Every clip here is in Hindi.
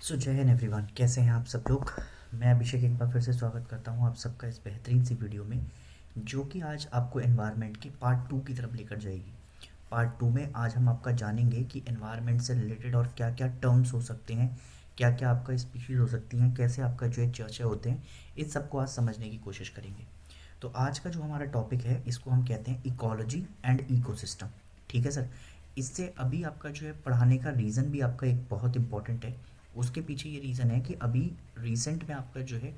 सो जय हिंद एवरीवन, कैसे हैं आप सब लोग। मैं अभिषेक एक बार फिर से स्वागत करता हूं आप सबका इस बेहतरीन सी वीडियो में, जो कि आज आपको एनवायरनमेंट की पार्ट टू की तरफ लेकर जाएगी। पार्ट टू में आज हम आपका जानेंगे कि एनवायरनमेंट से रिलेटेड और क्या क्या टर्म्स हो सकते हैं, क्या क्या आपका स्पीशीज़ हो सकती हैं, कैसे आपका जो है चर्चा होते हैं, इस सबको आज समझने की कोशिश करेंगे। तो आज का जो हमारा टॉपिक है इसको हम कहते हैं इकोलॉजी एंड इकोसिस्टम। ठीक है सर। इससे अभी आपका जो है पढ़ाने का रीज़न भी आपका एक बहुत इंपॉर्टेंट है। उसके पीछे ये रीज़न है कि अभी रिसेंट में आपका जो है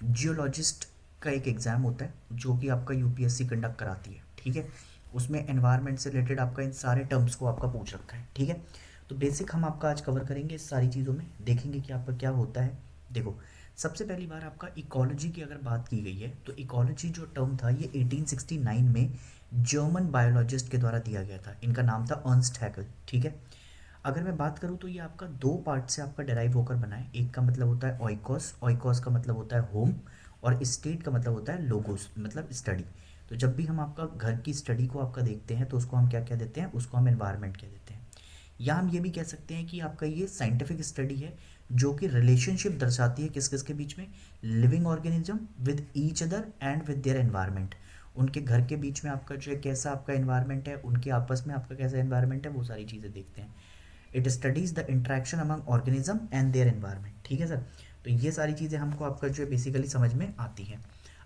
जियोलॉजिस्ट का एक एग्ज़ाम होता है जो कि आपका यूपीएससी कंडक्ट कराती है। ठीक है। उसमें एनवायरनमेंट से रिलेटेड आपका इन सारे टर्म्स को आपका पूछ रखा है। ठीक है। तो बेसिक हम आपका आज कवर करेंगे इस सारी चीज़ों में, देखेंगे कि आपका क्या होता है। देखो, सबसे पहली बार आपका इकोलॉजी की अगर बात की गई है तो इकोलॉजी जो टर्म था ये 1869 में जर्मन बायोलॉजिस्ट के द्वारा दिया गया था। इनका नाम था अर्नस्ट हैकेल। ठीक है। अगर मैं बात करूँ तो ये आपका दो पार्ट से आपका डेराइव होकर बना है। एक का मतलब होता है ऑइकोस, ऑइकोस का मतलब होता है होम, और स्टेट का मतलब होता है लोगोस, मतलब स्टडी। तो जब भी हम आपका घर की स्टडी को आपका देखते हैं तो उसको हम क्या क्या देते हैं, उसको हम एनवायरनमेंट कह देते हैं। या हम ये भी कह सकते हैं कि आपका ये साइंटिफिक स्टडी है जो कि रिलेशनशिप दर्शाती है किस किस के बीच में, living organism with each other and with their environment. उनके घर के बीच में आपका जो है कैसा आपका एनवायरनमेंट है, उनके आपस में आपका कैसा एनवायरनमेंट है, वो सारी चीज़ें देखते हैं। It studies the interaction among organism and their environment. ठीक है सर। तो ये सारी चीज़ें हमको आपका जो है बेसिकली समझ में आती हैं।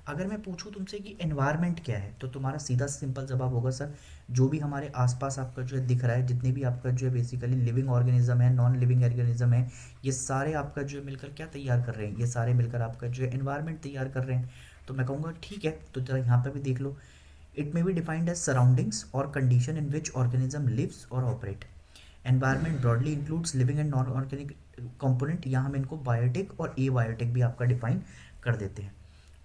अगर मैं पूछूं तुमसे कि एनवायरनमेंट क्या है तो तुम्हारा सीधा सिंपल जवाब होगा सर, जो भी हमारे आसपास आपका जो है दिख रहा है, जितने भी आपका जो है बेसिकली लिविंग ऑर्गेनिज्म है, नॉन लिविंग ऑर्गेनिज्म है, ये सारे आपका जो है मिलकर क्या तैयार कर रहे हैं, ये सारे मिलकर आपका जो है एनवायरनमेंट तैयार कर रहे हैं। तो मैं कहूँगा ठीक है, तो जरा यहाँ पर भी देख लो। It may be defined as surroundings और condition in which organism lives और operate. Environment broadly includes living and non organic component, यहाँ हम इनको बायोटिक और ए बायोटिक भी आपका डिफाइन कर देते हैं।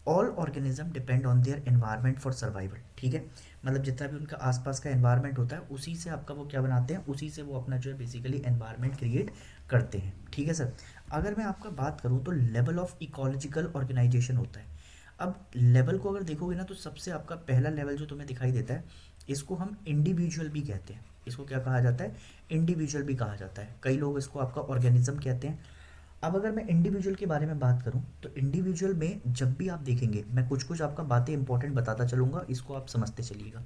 All organism depend on their environment for survival. ठीक है। मतलब जितना भी उनका आसपास का एनवायरनमेंट होता है उसी से आपका वो क्या बनाते हैं, उसी से वो अपना जो है बेसिकली एनवायरनमेंट क्रिएट करते हैं। ठीक है सर। अगर मैं आपका बात करूँ तो लेवल ऑफ इकोलॉजिकल ऑर्गेनाइजेशन होता है। अब लेवल को अगर देखोगे ना तो सबसे आपका पहला लेवल जो तुम्हें दिखाई देता है, इसको हम इंडिविजुअल भी कहते हैं। इसको क्या कहा जाता है, इंडिविजुअल भी कहा जाता है। कई लोग इसको आपका ऑर्गेनिज्म कहते हैं। अब अगर मैं इंडिविजुअल के बारे में बात करूं तो इंडिविजुअल में जब भी आप देखेंगे, मैं कुछ कुछ आपका बातें इंपॉर्टेंट बताता चलूँगा, इसको आप समझते चलिएगा।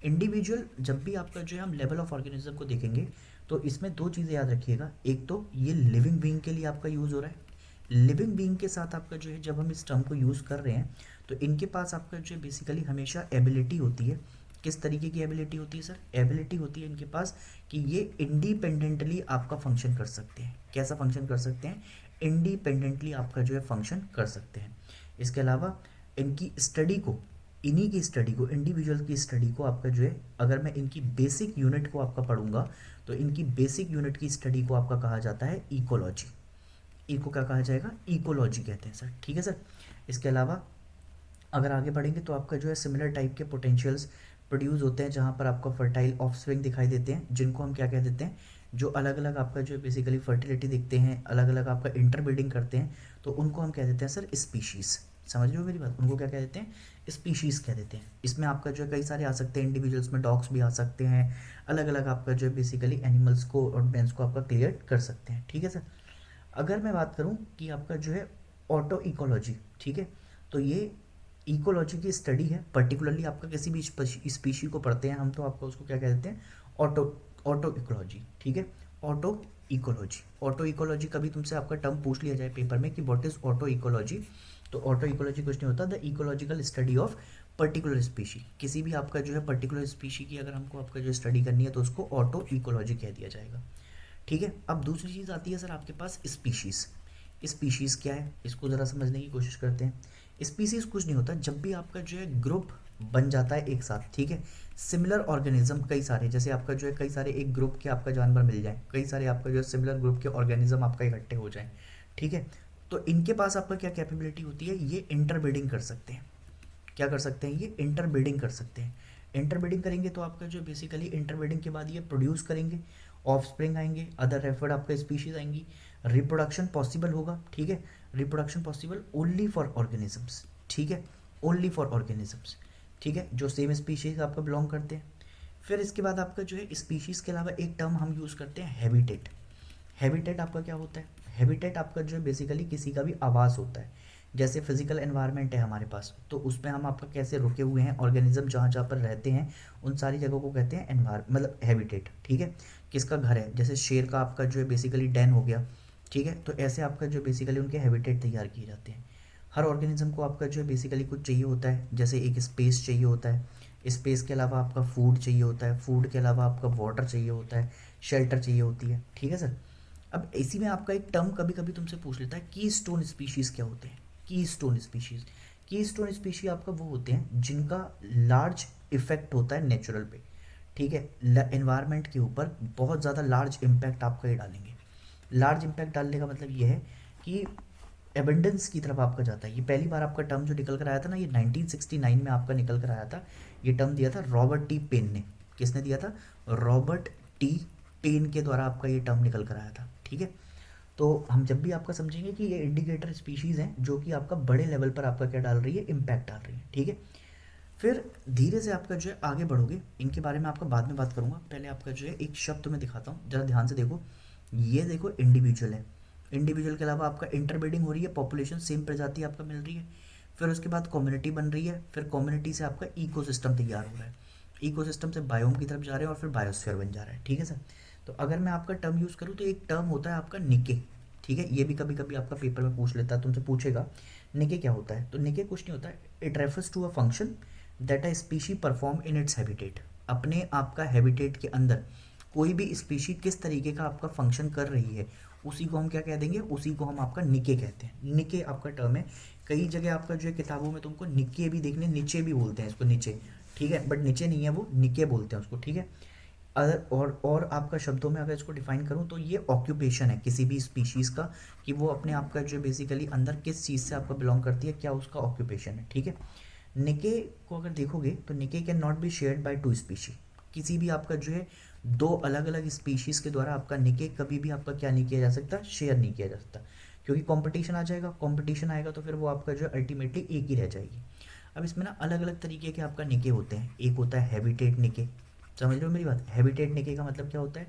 इंडिविजुअल जब भी आपका जो है हम लेवल ऑफ ऑर्गेनिज्म को देखेंगे तो इसमें दो चीज़ें याद रखिएगा। एक तो ये लिविंग बीइंग के लिए आपका यूज़ हो रहा है। लिविंग बीइंग के साथ आपका जो है जब हम इस टर्म को यूज़ कर रहे हैं तो इनके पास आपका जो है बेसिकली हमेशा एबिलिटी होती है। किस तरीके की एबिलिटी होती है सर, एबिलिटी होती है इनके पास कि ये इंडिपेंडेंटली आपका फंक्शन कर सकते हैं। कैसा फंक्शन कर सकते हैं, इंडिपेंडेंटली आपका जो है फंक्शन कर सकते हैं। इसके अलावा इनकी स्टडी को, इन्हीं की स्टडी को, इंडिविजुअल की स्टडी को आपका जो है, अगर मैं इनकी बेसिक यूनिट को आपका पढ़ूंगा तो इनकी बेसिक यूनिट की स्टडी को आपका कहा जाता है इकोलॉजी। इको क्या कहा जाएगा, इकोलॉजी कहते हैं सर। ठीक है सर। इसके अलावा अगर आगे बढ़ेंगे तो आपका जो है सिमिलर टाइप के पोटेंशियल्स प्रोड्यूस होते हैं जहाँ पर आपको फर्टाइल ऑफस्प्रिंग दिखाई देते हैं, जिनको हम क्या कह देते हैं, जो अलग अलग आपका जो है बेसिकली फर्टिलिटी दिखते हैं, अलग अलग आपका इंटरब्रीडिंग करते हैं, तो उनको हम कह देते हैं सर स्पीशीज़। समझ रहे हो मेरी बात, उनको क्या कह देते हैं, स्पीशीज़ कह देते हैं। इसमें आपका जो है कई सारे आ सकते हैं, इंडिविजुअल्स में डॉग्स भी आ सकते हैं, अलग अलग आपका जो है बेसिकली एनिमल्स को और बेंस को आपका क्लियर कर सकते हैं। ठीक है सर। अगर मैं बात करूं कि आपका जो है ऑटो इकोलॉजी, ठीक है, तो ये इकोलॉजी की स्टडी है। पर्टिकुलरली आपका किसी भी स्पीशी को पढ़ते हैं हम तो आपका उसको क्या कह देते हैं, ऑटो ऑटो इकोलॉजी। ठीक है। ऑटो इकोलॉजी, ऑटो इकोलॉजी कभी तुमसे आपका टर्म पूछ लिया जाए पेपर में कि व्हाट इज ऑटो इकोलॉजी, तो ऑटो इकोलॉजी कुछ नहीं होता, the ecological study of particular species. किसी भी आपका जो है पर्टिकुलर स्पीशी की अगर हमको आपका जो स्टडी करनी है तो उसको ऑटो इकोलॉजी कह दिया जाएगा। ठीक है। अब दूसरी चीज़ आती है सर आपके पास स्पीशीज़। स्पीशीज़ क्या है, इसको ज़रा समझने की कोशिश करते हैं। स्पीशीज़ कुछ नहीं होता, जब भी आपका जो है ग्रुप बन जाता है एक साथ, ठीक है, सिमिलर ऑर्गेनिज्म कई सारे, जैसे आपका जो है कई सारे एक ग्रुप के आपका जानवर मिल जाए, कई सारे आपका जो है सिमिलर ग्रुप के ऑर्गेनिज्म आपका इकट्ठे हो जाए, ठीक है, तो इनके पास आपका क्या कैपेबिलिटी होती है, ये इंटरब्रीडिंग कर सकते हैं। क्या कर सकते हैं, ये इंटरब्रीडिंग कर सकते हैं। इंटरब्रीडिंग करेंगे तो आपका जो बेसिकली इंटरब्रीडिंग के बाद ये प्रोड्यूस करेंगे, ऑफस्प्रिंग आएंगे, अदर रेफर्ड आपका स्पीशीज आएंगी, रिप्रोडक्शन पॉसिबल होगा। ठीक है। Reproduction possible only for organisms. ठीक है। Only for organisms. ठीक है, जो सेम स्पीशीज आपका बिलोंग करते हैं। फिर इसके बाद आपका जो है स्पीशीज़ के अलावा एक टर्म हम यूज़ करते हैं, हैबिटेट। हैबिटेट आपका क्या होता है, हैबिटेट आपका जो है बेसिकली किसी का भी आवास होता है। जैसे फिजिकल एनवायरनमेंट है हमारे पास, तो उसमें हम आपका कैसे रुके हुए हैं, ऑर्गेनिज्म जहाँ जहाँ पर रहते हैं उन सारी जगहों को कहते हैं मतलब हैबिटेट। ठीक है, किसका घर है, जैसे शेर का आपका जो है बेसिकली डेन हो गया। ठीक है, तो ऐसे आपका जो बेसिकली उनके हैबिटेट तैयार किए जाते हैं। हर ऑर्गेनिज्म को आपका जो है बेसिकली कुछ चाहिए होता है, जैसे एक स्पेस चाहिए होता है, स्पेस के अलावा आपका फूड चाहिए होता है, फूड के अलावा आपका वाटर चाहिए होता है, शेल्टर चाहिए होती है। ठीक है सर। अब इसी में आपका एक टर्म कभी कभी तुमसे पूछ लेता है, की स्टोन स्पीशीज़ क्या होते हैं। की स्टोन स्पीशीज़, की स्टोन स्पीशीज आपका वो होते हैं जिनका लार्ज इफेक्ट होता है नेचुरल पे। ठीक है, एनवायरनमेंट के ऊपर बहुत ज़्यादा लार्ज इम्पैक्ट आपका ये डालेंगे। लार्ज इम्पैक्ट डालने का मतलब ये है कि एबंडेंस की तरफ आपका जाता है। ये पहली बार आपका टर्म जो निकल कर आया था ना, ये 1969 में आपका निकल कर आया था। ये टर्म दिया था रॉबर्ट टी पेन ने। किसने दिया था? रॉबर्ट टी पेन के द्वारा आपका ये टर्म निकल कर आया था। ठीक है, तो हम जब भी आपका समझेंगे कि ये इंडिकेटर स्पीशीज़ हैं जो कि आपका बड़े लेवल पर आपका क्या डाल रही है, इम्पैक्ट डाल रही है। ठीक है, फिर धीरे से आपका जो है आगे बढ़ोगे, इनके बारे में आपका बाद में बात करूंगा। पहले आपका जो है एक शब्द मैं दिखाता हूँ, ज़रा ध्यान से देखो। ये देखो इंडिविजुअल है, इंडिविजुअल के अलावा आपका इंटरब्रीडिंग हो रही है, पॉपुलेशन सेम प्रजाति आपका मिल रही है। फिर उसके बाद कम्युनिटी बन रही है, फिर कम्युनिटी से आपका इकोसिस्टम तैयार हो रहा है, इकोसिस्टम से बायोम की तरफ जा रहे हैं और फिर बायोस्फीयर बन जा रहा है। ठीक है सर। तो अगर मैं आपका टर्म यूज़ करूँ तो एक टर्म होता है आपका निके। ठीक है, ये भी कभी कभी आपका पेपर में पूछ लेता है, तुमसे पूछेगा निके क्या होता है। तो निके कुछ नहीं होता है, it refers to a function that a species perform in its habitat. अपने आपका हैबिटेट के अंदर कोई भी स्पीशी किस तरीके का आपका फंक्शन कर रही है, उसी को हम क्या कह देंगे, उसी को हम आपका निके कहते हैं। निके आपका टर्म है, कई जगह आपका जो है किताबों में तुमको निके भी देखने, नीचे भी बोलते हैं इसको, नीचे। ठीक है, बट नीचे नहीं है वो, निके बोलते हैं उसको। ठीक है, अगर और आपका शब्दों में अगर इसको डिफाइन करूं तो ये ऑक्यूपेशन है किसी भी स्पीशीज़ का, कि वो अपने आप का जो बेसिकली अंदर किस चीज़ से आपको बिलोंग करती है, क्या उसका ऑक्यूपेशन है। ठीक है, निके को अगर देखोगे तो निके can not be shared by two species. किसी भी आपका जो है दो अलग अलग स्पीशीज़ के द्वारा आपका निके कभी भी आपका क्या नहीं किया जा सकता, शेयर नहीं किया जा सकता, क्योंकि कंपटीशन आ जाएगा। कंपटीशन आएगा तो फिर वो आपका जो है अल्टीमेटली एक ही रह जाएगी। अब इसमें ना अलग अलग तरीके के आपका निके होते हैं। एक होता है हैबिटेट निके, समझ लो मेरी बात। हैबिटेट निके का मतलब क्या होता है,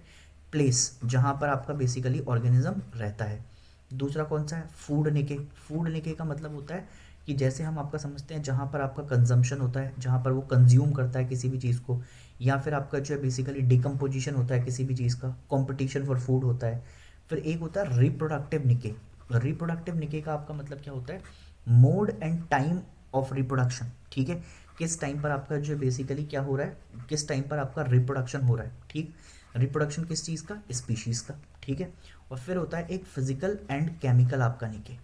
प्लेस जहाँ पर आपका बेसिकली ऑर्गेनिज्म रहता है। दूसरा कौन सा है, फूड निके। फूड निके का मतलब होता है कि जैसे हम आपका समझते हैं जहाँ पर आपका कंजम्पशन होता है, जहाँ पर वो कंज्यूम करता है किसी भी चीज़ को, या फिर आपका जो है बेसिकली डिकम्पोजिशन होता है किसी भी चीज़ का, कॉम्पिटिशन फॉर फूड होता है। फिर एक होता है रिप्रोडक्टिव निके। रिप्रोडक्टिव निके का आपका मतलब क्या होता है, mode and time of reproduction. ठीक है, किस टाइम पर आपका जो बेसिकली क्या हो रहा है, किस टाइम पर आपका रिप्रोडक्शन हो रहा है। ठीक, रिप्रोडक्शन किस चीज़ का, स्पीशीज़ का। ठीक है, और फिर होता है एक फिजिकल एंड केमिकल आपका निके।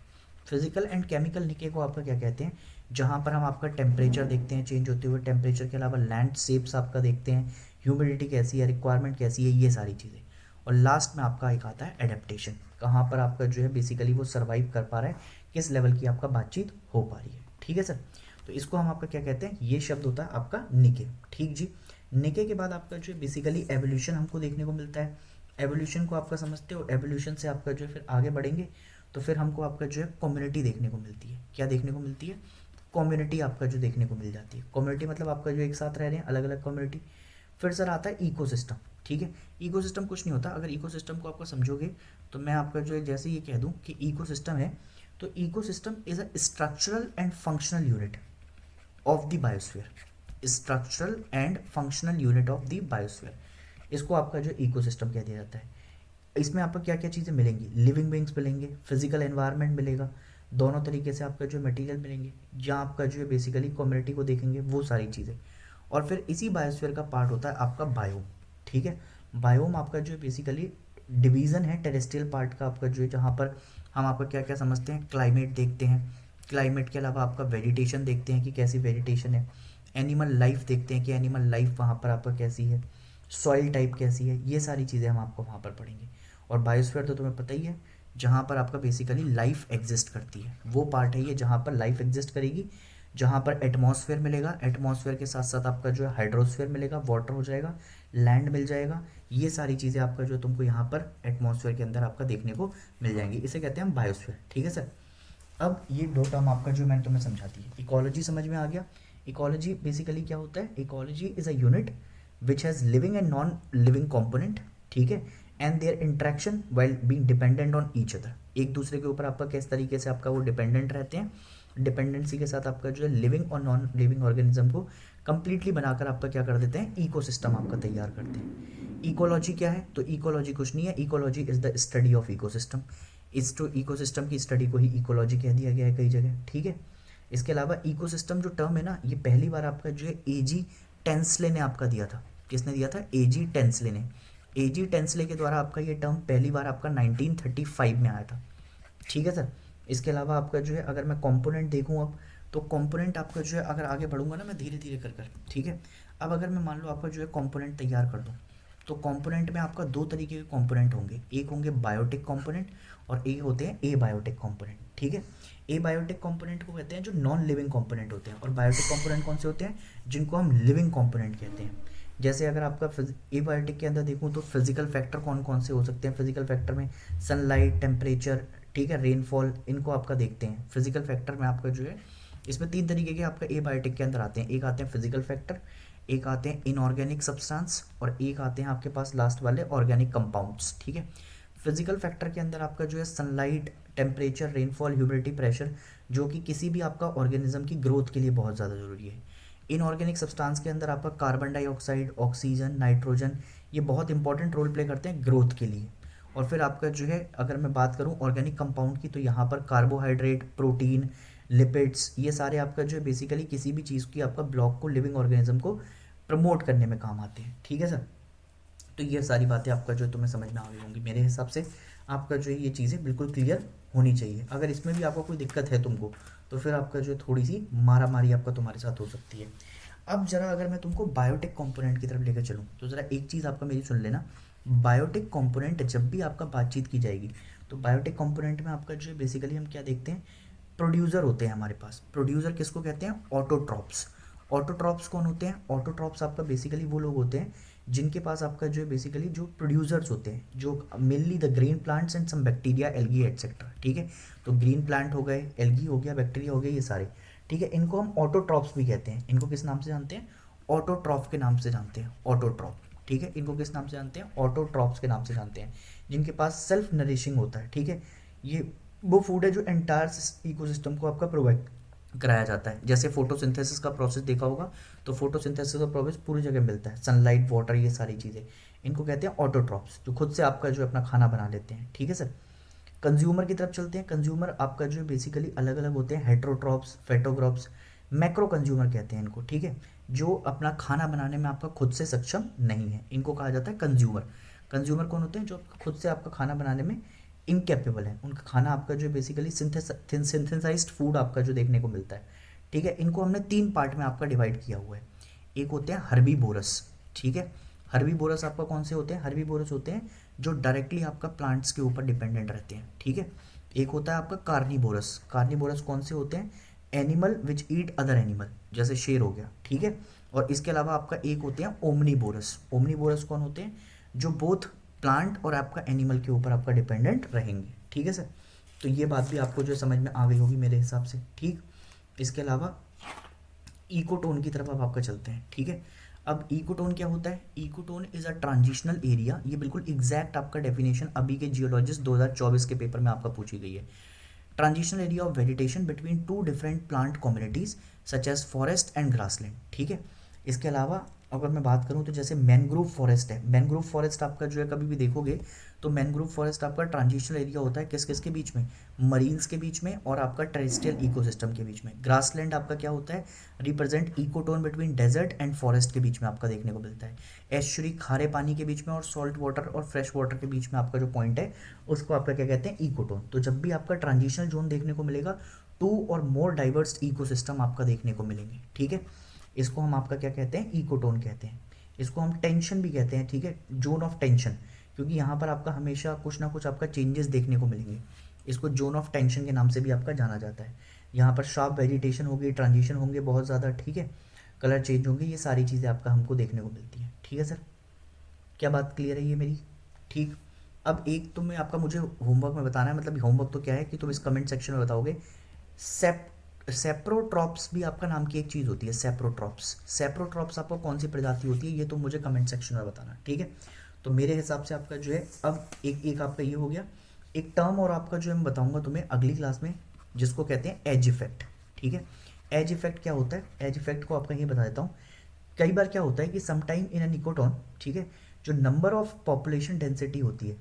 फिजिकल एंड केमिकल निके को आपका क्या कहते हैं, जहाँ पर हम आपका टेम्परेचर देखते हैं चेंज होते हुए, टेम्परेचर के अलावा लैंडस्केप्स आपका देखते हैं, ह्यूमिडिटी कैसी है, रिक्वायरमेंट कैसी है, ये सारी चीज़ें। और लास्ट में आपका एक आता है एडेप्टेशन, कहाँ पर आपका जो है बेसिकली वो सर्वाइव कर पा रहा है, किस लेवल की आपका बातचीत हो पा रही है। ठीक है सर, तो इसको हम आपका क्या कहते हैं, ये शब्द होता है आपका निके। ठीक जी, निके के बाद आपका जो है बेसिकली एवोल्यूशन हमको देखने को मिलता है। एवोल्यूशन को आपका समझते हो, एवोल्यूशन से आपका जो है फिर आगे बढ़ेंगे तो फिर हमको आपका जो है कम्युनिटी देखने को मिलती है। क्या देखने को मिलती है, कम्युनिटी आपका जो देखने को मिल जाती है। कम्युनिटी मतलब आपका जो एक साथ रह रहे हैं अलग अलग कम्युनिटी। फिर सर आता है इकोसिस्टम। ठीक है, इकोसिस्टम कुछ नहीं होता, अगर इकोसिस्टम को आपका समझोगे तो मैं आपका जो है जैसे ये कह दूं कि इकोसिस्टम है, तो ecosystem is a structural and functional unit of the biosphere. Structural and functional unit of the biosphere, इसको आपका जो इकोसिस्टम कह दिया जाता है। इसमें आपको क्या क्या चीज़ें मिलेंगी, लिविंग बींग्स मिलेंगे, फिजिकल एनवायरनमेंट मिलेगा, दोनों तरीके से आपका जो मटेरियल मिलेंगे, जहाँ आपका जो है बेसिकली कम्युनिटी को देखेंगे वो सारी चीज़ें। और फिर इसी बायोस्फीयर का पार्ट होता है आपका बायोम। ठीक है, बायोम आपका जो है बेसिकली डिवीज़न है टेरेस्ट्रियल पार्ट का आपका जो है, जहाँ पर हम आपका क्या क्या समझते हैं, क्लाइमेट देखते हैं, क्लाइमेट के अलावा आपका वेजिटेशन देखते हैं कि कैसी वेजिटेशन है, एनिमल लाइफ देखते हैं कि एनिमल लाइफ वहाँ पर आपका कैसी है, सॉइल टाइप कैसी है, ये सारी चीज़ें हम आपको वहाँ पर पढ़ेंगे। और बायोस्फीयर तो तुम्हें पता ही है, जहाँ पर आपका बेसिकली लाइफ एग्जिस्ट करती है, वो पार्ट है ये जहाँ पर लाइफ एग्जिस्ट करेगी, जहाँ पर एटमॉस्फेयर मिलेगा, एटमॉस्फेयर के साथ साथ आपका जो है हाइड्रोस्फेयर मिलेगा, वाटर हो जाएगा, लैंड मिल जाएगा, ये सारी चीज़ें आपका जो तुमको यहाँ पर एटमॉस्फेयर के अंदर आपका देखने को मिल जाएंगी, इसे कहते हैं हम बायोस्फीयर। ठीक है सर, अब ये दो टर्म आपका जो मैंने तुम्हें समझा दी। इकोलॉजी समझ में आ गया। इकोलॉजी बेसिकली क्या होता है, ecology is a unit which has living and non living component. ठीक है, and their interaction while being dependent on each other, एक दूसरे के ऊपर आपका किस तरीके से आपका वो डिपेंडेंट रहते हैं, डिपेंडेंसी के साथ आपका जो है लिविंग और नॉन लिविंग ऑर्गेनिज्म को कंप्लीटली बनाकर आपका क्या कर देते हैं, इकोसिस्टम आपका तैयार करते हैं। इकोलॉजी क्या है, तो इकोलॉजी कुछ नहीं है, ecology is the study of ecosystem, इस तो इकोसिस्टम की स्टडी को ही इकोलॉजी कह दिया गया है कई जगह, ठीक है। इसके अलावा इकोसिस्टम जो टर्म है ना, ये पहली बार आपका जो है एजी टेंसले ने आपका दिया था, किसने दिया था, एजी टेंसले ने, एजी टेंसले के द्वारा आपका ये टर्म पहली बार आपका 1935 में आया था, ठीक है सर। इसके अलावा आपका जो है अगर मैं कंपोनेंट देखूँ अब, तो कंपोनेंट आपका जो है अगर आगे बढ़ूंगा ना मैं धीरे धीरे कर, ठीक है। अब अगर मैं मान लो आपका जो है कंपोनेंट तैयार कर दूँ, तो कंपोनेंट में आपका दो तरीके के कंपोनेंट होंगे, एक होंगे बायोटिक कंपोनेंट और एक होते हैं ए बायोटिक कंपोनेंट, ठीक है। ए बायोटिक कंपोनेंट को कहते हैं जो नॉन लिविंग कंपोनेंट होते हैं, और बायोटिक कंपोनेंट कौन से होते हैं, जिनको हम लिविंग कंपोनेंट कहते हैं। जैसे अगर आपका ए बायोटिक के अंदर देखूँ तो फिजिकल फैक्टर कौन कौन से हो सकते हैं, फिजिकल फैक्टर में सनलाइट, टेम्परेचर, ठीक है, रेनफॉल, इनको आपका देखते हैं। फिजिकल फैक्टर में आपका जो है इसमें तीन तरीके के आपका ए बायोटिक के अंदर आते हैं, एक आते हैं फिजिकल फैक्टर, एक आते हैं इनऑर्गेनिक सब्सटेंस, और एक आते हैं आपके पास लास्ट वाले ऑर्गेनिक कंपाउंड्स, ठीक है। फिजिकल फैक्टर के अंदर आपका जो है sunlight, temperature, rainfall, humidity, pressure, जो कि किसी भी आपका ऑर्गेनिज्म की ग्रोथ के लिए बहुत ज़्यादा ज़रूरी है। इनऑर्गेनिक सब्सटेंस के अंदर आपका कार्बन डाइऑक्साइड, ऑक्सीजन, नाइट्रोजन, ये बहुत इंपॉर्टेंट रोल प्ले करते हैं ग्रोथ के लिए। और फिर आपका जो है अगर मैं बात करूं ऑर्गेनिक कंपाउंड की, तो यहाँ पर कार्बोहाइड्रेट, प्रोटीन, लिपिड्स, ये सारे आपका जो है बेसिकली किसी भी चीज़ की आपका ब्लॉक को, लिविंग ऑर्गेनिज्म को प्रमोट करने में काम आते हैं, ठीक है सर। तो ये सारी बातें आपका जो है तुम्हें समझ में आ गई होंगी मेरे हिसाब से, आपका जो है ये चीज़ें बिल्कुल क्लियर होनी चाहिए। अगर इसमें भी आपको कोई दिक्कत है तुमको, तो फिर आपका जो है थोड़ी सी मारा मारी आपका तुम्हारे साथ हो सकती है। अब जरा अगर मैं तुमको बायोटिक कंपोनेंट की तरफ लेकर चलूँ, तो ज़रा एक चीज़ आपका मेरी सुन लेना, बायोटिक कंपोनेंट जब भी आपका बातचीत की जाएगी, तो बायोटिक कंपोनेंट में आपका जो है बेसिकली हम क्या देखते हैं, प्रोड्यूसर होते हैं हमारे पास। प्रोड्यूसर किसको कहते हैं, ऑटोट्रॉप्स। ऑटोट्रॉप्स कौन होते हैं, ऑटोट्रॉप्स आपका बेसिकली वो लोग होते हैं जिनके पास आपका जो है बेसिकली जो प्रोड्यूसर्स होते हैं, जो mainly the green plants and some bacteria, algae etcetera, ठीक है। तो ग्रीन प्लांट हो गए, एल्गी हो गया, बैक्टीरिया हो गए, ये सारे, ठीक है। इनको हम ऑटोट्रॉप्स भी कहते हैं। इनको किस नाम से जानते हैं, ऑटोट्रॉफ के नाम से जानते हैं, ऑटोट्रॉफ, ठीक है। इनको किस नाम से जानते हैं, ऑटोट्रॉप्स के नाम से जानते हैं, जिनके पास सेल्फ नरिशिंग होता है, ठीक है। ये वो फूड है जो एंटायर इकोसिस्टम को आपका प्रोवाइड कराया जाता है। जैसे फोटोसिंथेसिस का प्रोसेस देखा होगा, तो फोटोसिंथेसिस का प्रोसेस पूरी जगह मिलता है, सनलाइट, वाटर, ये सारी चीज़ें, इनको कहते हैं ऑटोट्रॉप्स, जो खुद से आपका जो अपना खाना बना लेते हैं, ठीक है सर। कंज्यूमर की तरफ चलते हैं। कंज्यूमर आपका जो बेसिकली अलग अलग होते हैं, हेट्रोट्रॉप्स, फेटोग्रॉप्स, मैक्रो कंज्यूमर कहते हैं इनको, ठीक है। जो अपना खाना बनाने में आपका खुद से सक्षम नहीं है, इनको कहा जाता है कंज्यूमर। कंज्यूमर कौन होते हैं, जो खुद से आपका खाना बनाने में इनकेपेबल है, उनका खाना आपका जो बेसिकली सिंथेसाइज्ड फूड आपका जो देखने को मिलता है, ठीक है। इनको हमने तीन पार्ट में आपका डिवाइड किया हुआ है। एक होते हैं हर्बीवोरस, ठीक है। हर्बीवोरस आपका कौन से होते हैं, हर्बीवोरस होते हैं जो डायरेक्टली आपका प्लांट्स के ऊपर डिपेंडेंट रहते हैं, ठीक है। एक होता है आपका कार्निवोरस। कार्निवोरस कौन से होते हैं, animal which eat other animal, जैसे शेर हो गया, ठीक है। और इसके अलावा आपका एक होते हैं ओमनीवोरस। ओमनीवोरस कौन होते हैं, जो बोथ प्लांट और आपका एनिमल के ऊपर आपका डिपेंडेंट रहेंगे, ठीक है सर। तो ये बात भी आपको जो समझ में आ गई होगी मेरे हिसाब से, ठीक। इसके अलावा इकोटोन की तरफ अब आपका चलते हैं, ठीक है। अब इकोटोन क्या होता है, ecotone is a transitional area, ये बिल्कुल एग्जैक्ट आपका डेफिनेशन अभी के जियोलॉजिस्ट 2024 के पेपर में आपका पूछी गई है। Transitional area of vegetation between two different plant communities such as forest and grassland, ठीक है। इसके अलावा अगर मैं बात करूं तो जैसे मैनग्रोव फॉरेस्ट है, मैनग्रोव फॉरेस्ट आपका जो है कभी भी देखोगे तो मैनग्रोव फॉरेस्ट आपका ट्रांजिशनल एरिया होता है किस किस के बीच में, मरीन्स के बीच में और आपका टेरेस्ट्रियल इकोसिस्टम के बीच में। ग्रासलैंड आपका क्या होता है, represent ecotone between desert and forest के बीच में आपका देखने को मिलता है। एस्चुरी खारे पानी के बीच में और सॉल्ट वाटर और फ्रेश वाटर के बीच में आपका जो पॉइंट है उसको आपका क्या कहते हैं, इकोटोन। तो जब भी आपका ट्रांजिशनल जोन देखने को मिलेगा, टू और मोर डाइवर्स इकोसिस्टम आपका देखने को मिलेंगे, ठीक है। इसको हम आपका क्या कहते हैं, इकोटोन कहते हैं। इसको हम टेंशन भी कहते हैं, ठीक है, जोन ऑफ टेंशन, क्योंकि यहाँ पर आपका हमेशा कुछ ना कुछ आपका चेंजेस देखने को मिलेंगे। इसको जोन ऑफ टेंशन के नाम से भी आपका जाना जाता है। यहाँ पर शार्प वेजिटेशन होगी, ट्रांजिशन होंगे बहुत ज़्यादा, ठीक है, कलर चेंज होंगे, ये सारी चीज़ें आपका हमको देखने को मिलती हैं, ठीक है सर। क्या बात क्लियर है ये मेरी, ठीक। अब एक तो मैं आपका मुझे होमवर्क में बताना है, मतलब होमवर्क तो क्या है कि तुम इस कमेंट सेक्शन में बताओगे, सेप्रोट्रॉप्स भी आपका नाम की एक चीज़ होती है, सेप्रोट्रॉप्स। सेप्रोट्रॉप्स आपको कौन सी प्रजाति होती है, ये तो मुझे कमेंट सेक्शन में बताना, ठीक है। तो मेरे हिसाब से आपका जो है अब एक आपका ये हो गया। एक टर्म और आपका जो है मैं बताऊंगा तुम्हें अगली क्लास में, जिसको कहते हैं एज इफेक्ट। ठीक है, एज इफेक्ट क्या होता है, एज इफेक्ट को आपका यही बता देता हूँ। कई बार क्या होता है कि समटाइम इन अ निकोटॉन, ठीक है, जो नंबर ऑफ पॉपुलेशन डेंसिटी होती है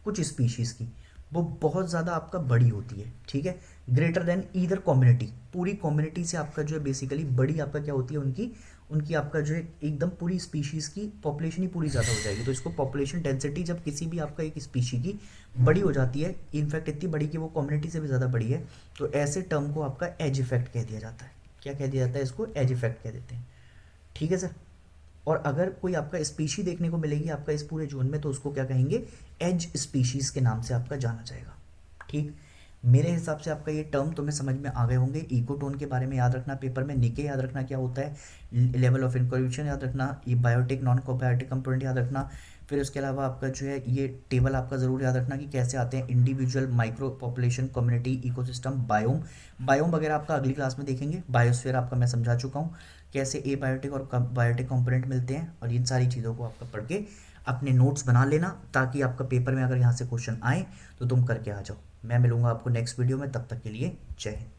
कुछ स्पीशीज़ की, वो बहुत ज़्यादा आपका बड़ी होती है। ठीक है, ग्रेटर देन ईदर कम्युनिटी, पूरी कम्युनिटी से आपका जो है बेसिकली बड़ी आपका क्या होती है, उनकी उनकी आपका जो है एकदम पूरी स्पीशीज़ की पॉपुलेशन ही पूरी ज़्यादा हो जाएगी। तो इसको पॉपुलेशन डेंसिटी जब किसी भी आपका एक स्पीशी की बड़ी हो जाती है, इनफैक्ट इतनी बड़ी कि वो कम्युनिटी से भी ज़्यादा बड़ी है, तो ऐसे टर्म को आपका एज इफेक्ट कह दिया जाता है। क्या कह दिया जाता है, इसको एज इफेक्ट कह देते हैं। ठीक है सर। और अगर कोई आपका स्पीशी देखने को मिलेगी आपका इस पूरे जोन में, तो उसको क्या कहेंगे, एज स्पीशीज के नाम से आपका जाना जाएगा। ठीक, मेरे हिसाब से आपका ये टर्म तुम्हें समझ में आ गए होंगे। इकोटोन के बारे में याद रखना पेपर में, निके याद रखना क्या होता है, लेवल ऑफ इंक्यूरेशन याद रखना, ये बायोटिक नॉन कोबायोटिक कंपोनेंट याद रखना। फिर उसके अलावा आपका जो है ये टेबल आपका ज़रूर याद रखना कि कैसे आते हैं, individual, micro population, community, ecosystem, biome. Biome वगैरह आपका अगली क्लास में देखेंगे। बायोस्फीयर आपका मैं समझा चुका हूँ, कैसे ए बायोटिक और बायोटिक कंपोनेंट मिलते हैं, और इन सारी चीज़ों को आपका पढ़ के अपने नोट्स बना लेना, ताकि आपका पेपर में अगर यहाँ से क्वेश्चन आए तो तुम करके आ जाओ। मैं मिलूंगा आपको नेक्स्ट वीडियो में, तब तक के लिए जय हिंद।